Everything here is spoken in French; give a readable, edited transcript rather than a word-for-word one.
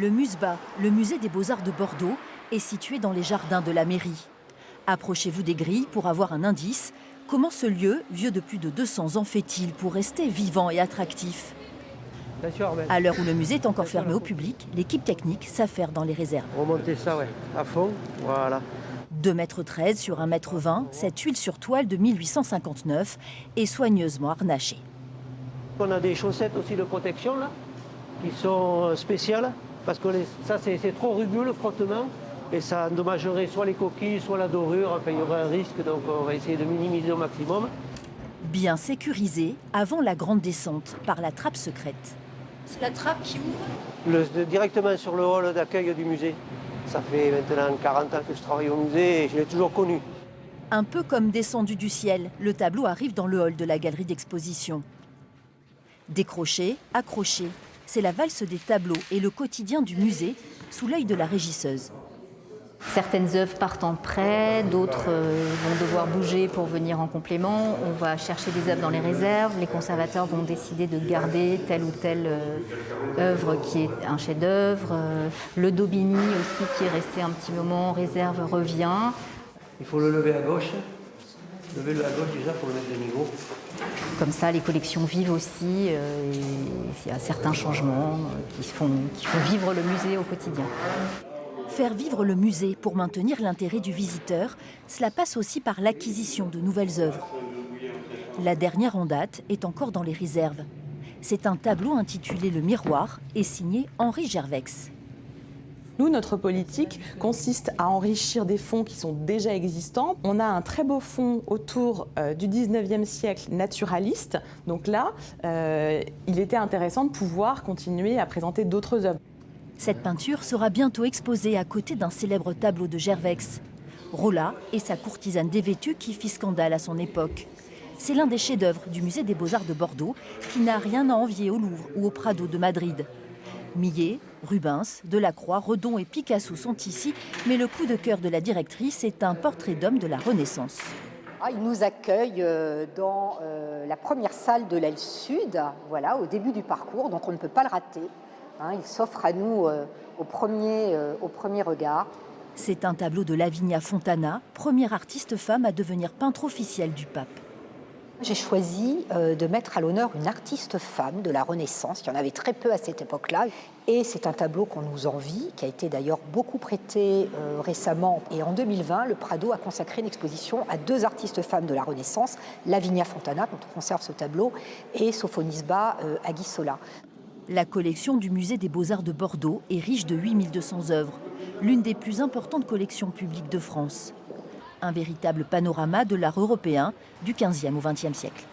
Le Musba, le musée des Beaux-Arts de Bordeaux, est situé dans les jardins de la mairie. Approchez-vous des grilles pour avoir un indice. Comment ce lieu, vieux de plus de 200 ans, fait-il pour rester vivant et attractif? À l'heure où le musée est encore fermé au public, l'équipe technique s'affaire dans les réserves. Remonter ça, ouais, à fond, voilà. 2,13 m sur 1,20 m, cette huile sur toile de 1859 est soigneusement harnachée. On a des chaussettes aussi de protection là, qui sont spéciales, parce que ça c'est trop rugueux le frottement, et ça endommagerait soit les coquilles, soit la dorure, enfin il y aurait un risque, donc on va essayer de minimiser au maximum. Bien sécurisé avant la grande descente par la trappe secrète. C'est la trappe qui ouvre Directement sur le hall d'accueil du musée. Ça fait maintenant 40 ans que je travaille au musée et je l'ai toujours connu. Un peu comme descendu du ciel, le tableau arrive dans le hall de la galerie d'exposition. Décroché, accroché, c'est la valse des tableaux et le quotidien du musée sous l'œil de la régisseuse. Certaines œuvres partent en prêt, d'autres vont devoir bouger pour venir en complément. On va chercher des œuvres dans les réserves. Les conservateurs vont décider de garder telle ou telle œuvre qui est un chef-d'œuvre. Le Daubigny aussi, qui est resté un petit moment en réserve, revient. Il faut le lever à gauche. Lever-le à gauche déjà pour le mettre de niveau. Comme ça, les collections vivent aussi. Il y a certains changements qui font vivre le musée au quotidien. Faire vivre le musée pour maintenir l'intérêt du visiteur, cela passe aussi par l'acquisition de nouvelles œuvres. La dernière en date est encore dans les réserves. C'est un tableau intitulé Le Miroir et signé Henri Gervex. Nous, notre politique consiste à enrichir des fonds qui sont déjà existants. On a un très beau fonds autour du 19e siècle naturaliste. Donc là, il était intéressant de pouvoir continuer à présenter d'autres œuvres. Cette peinture sera bientôt exposée à côté d'un célèbre tableau de Gervex. Rolla et sa courtisane dévêtue qui fit scandale à son époque. C'est l'un des chefs-d'œuvre du musée des Beaux-Arts de Bordeaux qui n'a rien à envier au Louvre ou au Prado de Madrid. Millet, Rubens, Delacroix, Redon et Picasso sont ici, mais le coup de cœur de la directrice est un portrait d'homme de la Renaissance. Il nous accueille dans la première salle de l'aile sud, voilà, au début du parcours, donc on ne peut pas le rater. Il s'offre à nous au premier regard. C'est un tableau de Lavinia Fontana, première artiste femme à devenir peintre officielle du pape. J'ai choisi de mettre à l'honneur une artiste femme de la Renaissance. Il y en avait très peu à cette époque-là. Et c'est un tableau qu'on nous envie, qui a été d'ailleurs beaucoup prêté récemment. Et en 2020, le Prado a consacré une exposition à 2 artistes femmes de la Renaissance, Lavinia Fontana, dont on conserve ce tableau, et Sophonisba Aguissola. La collection du musée des Beaux-Arts de Bordeaux est riche de 8200 œuvres, l'une des plus importantes collections publiques de France. Un véritable panorama de l'art européen du XVe au XXe siècle.